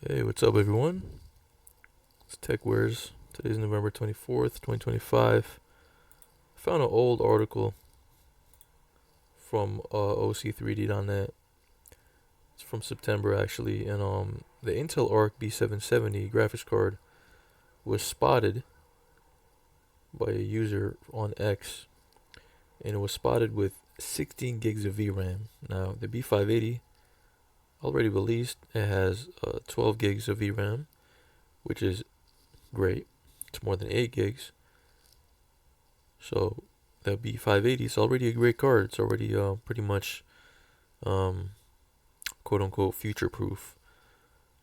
Hey, what's up, everyone? It's TechWares. Today's November 24th, 2025. I found an old article from OC3D.net. It's from September, actually, and the Intel Arc B770 graphics card was spotted by a user on X, and it was spotted with 16 gigs of VRAM. Now, the B580 already released, it has 12 gigs of VRAM, which is great. It's more than 8 gigs. So the B580 is already a great card. It's already pretty much um, quote unquote future proof.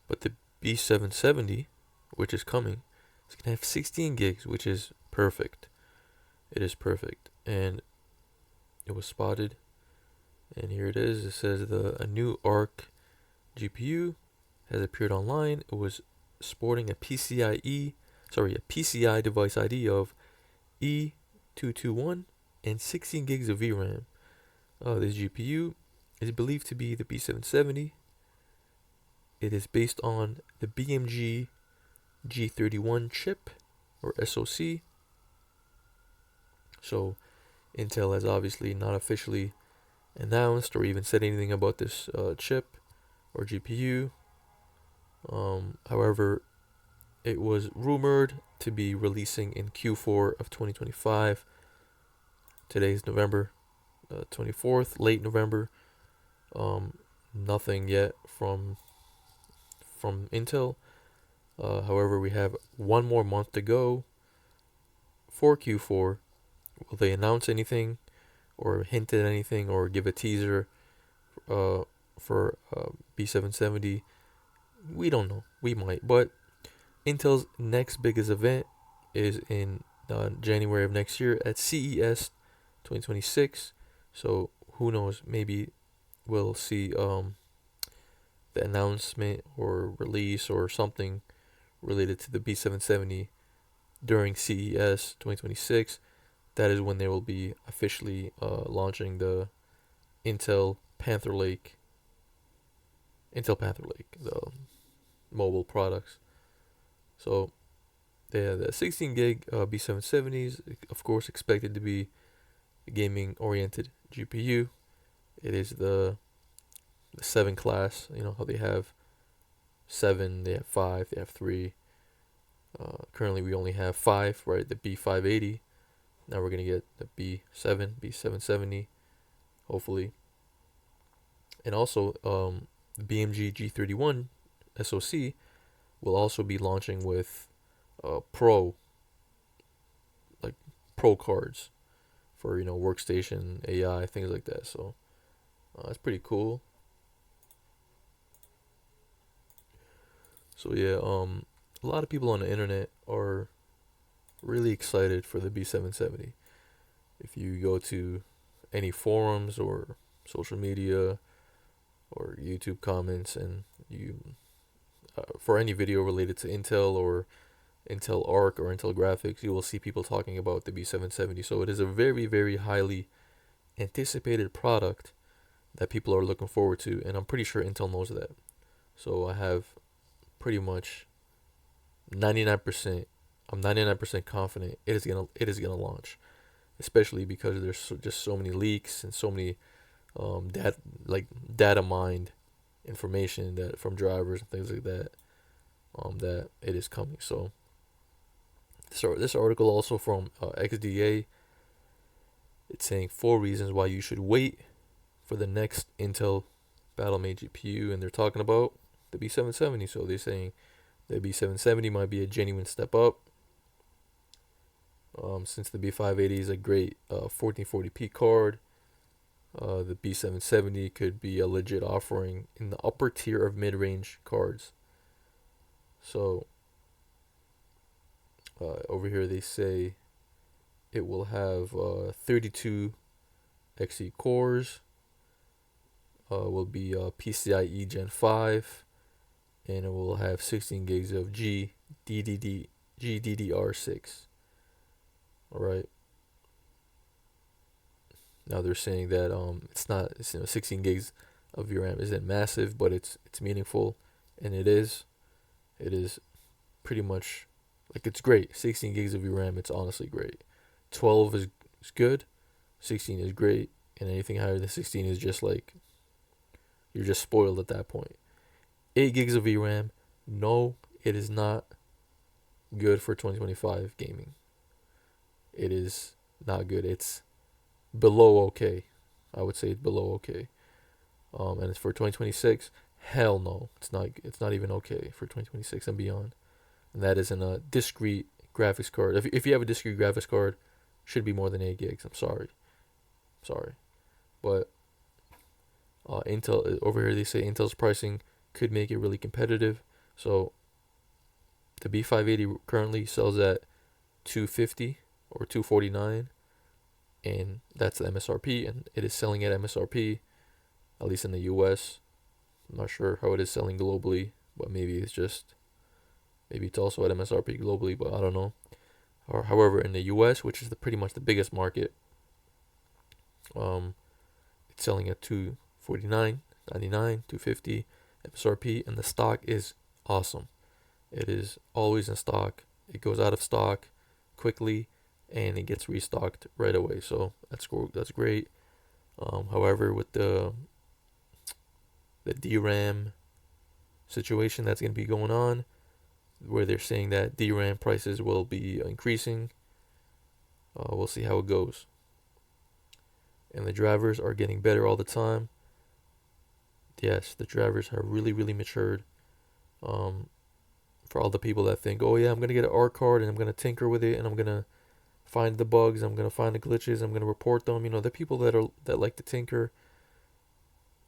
But the B770, which is coming, it's gonna have 16 gigs, which is perfect. It is perfect, and it was spotted. And here it is. It says a new Arc GPU has appeared online. It was sporting a PCI device ID of E221 and 16 gigs of VRAM. This GPU is believed to be the B770. It is based on the BMG-G31 chip or SoC. So Intel has obviously not officially announced or even said anything about this chip or GPU. However, it was rumored to be releasing in Q4 of 2025. Today's November 24th, late November. Nothing yet from Intel. However, we have one more month to go for Q4. Will they announce anything or hint at anything or give a teaser for B770? We don't know. We might, but Intel's next biggest event is in January of next year at CES 2026. So who knows? Maybe we'll see the announcement or release or something related to the B770 during CES 2026. That is when they will be officially launching the Intel Panther Lake, the mobile products. So the 16 gig B770s, of course, expected to be a gaming oriented GPU. It is the 7 class. You know how they have 7, they have 5, they have 3. Currently, we only have 5, right? The B580. Now we're gonna get the B770, hopefully, and also the BMG G31 SoC will also be launching with Pro, like Pro cards for workstation AI things like that. So that's pretty cool. So yeah, a lot of people on the internet are really excited for the B770. If you go to any forums or social media or YouTube comments, and you for any video related to Intel or Intel Arc or Intel graphics, you will see people talking about the B770. So it is a very, very highly anticipated product that people are looking forward to, and I'm pretty sure Intel knows that. So I have pretty much 99%. I'm 99% confident it is gonna launch, especially because there's just so many leaks and so many data mined information that from drivers and things like that, that it is coming. So this article also from XDA, it's saying 4 reasons why you should wait for the next Intel Battlemate GPU, and they're talking about the B770. So they're saying the B770 might be a genuine step up, since the B580 is a great 1440p card. The B770 could be a legit offering in the upper tier of mid-range cards. So over here they say it will have 32 Xe cores, will be PCIe Gen 5, and it will have 16 gigs of GDDR6. All right. Now they're saying that it's not, 16 gigs of VRAM isn't massive, but it's meaningful, and it is. It is pretty much like it's great. 16 gigs of VRAM, it's honestly great. 12 is good. 16 is great, and anything higher than 16 is just like you're just spoiled at that point. 8 gigs of VRAM, no, it is not good for 2025 gaming. It is not good. It's below okay. I would say it's below okay. And it's for 2026. Hell no, it's not. It's not even okay for 2026 and beyond. And that is in a discrete graphics card. If you have a discrete graphics card, should be more than 8 gigs. I'm sorry, but Intel over here they say Intel's pricing could make it really competitive. So the B580 currently sells at 250 or 249, and that's the MSRP, and it is selling at MSRP, at least in the US. I'm not sure how it is selling globally, but maybe it's also at MSRP globally, but I don't know. Or however, in the US, which is pretty much the biggest market, it's selling at 249.99, 250 MSRP, and the stock is awesome. It is always in stock. It goes out of stock quickly, and it gets restocked right away. So that's great. However, with the DRAM situation that's going to be going on, where they're saying that DRAM prices will be increasing, we'll see how it goes. And the drivers are getting better all the time. Yes, the drivers have really, really matured. For all the people that think, oh yeah, I'm gonna get an ARC card and I'm gonna tinker with it and I'm gonna find the bugs, I'm gonna find the glitches, I'm gonna report them. You know, the people that like to tinker.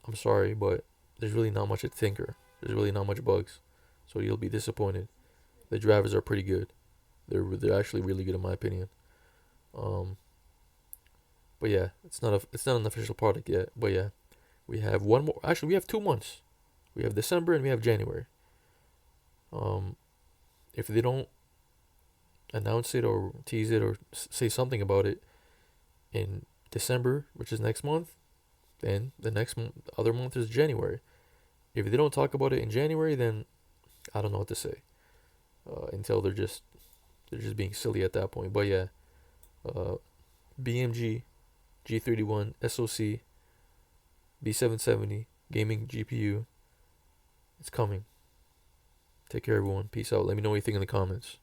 I'm sorry, but there's really not much to tinker. There's really not much bugs, so you'll be disappointed. The drivers are pretty good. They're actually really good in my opinion. But yeah, it's not an official product yet. But yeah, we have one more. Actually, we have 2 months. We have December and we have January. If they don't announce it or tease it or say something about it in December, which is next month, then the other month is January. If they don't talk about it in January, then I don't know what to say. Until they're just being silly at that point. But yeah, BMG-G31 SoC B770 gaming GPU. It's coming. Take care, everyone. Peace out. Let me know what you think in the comments.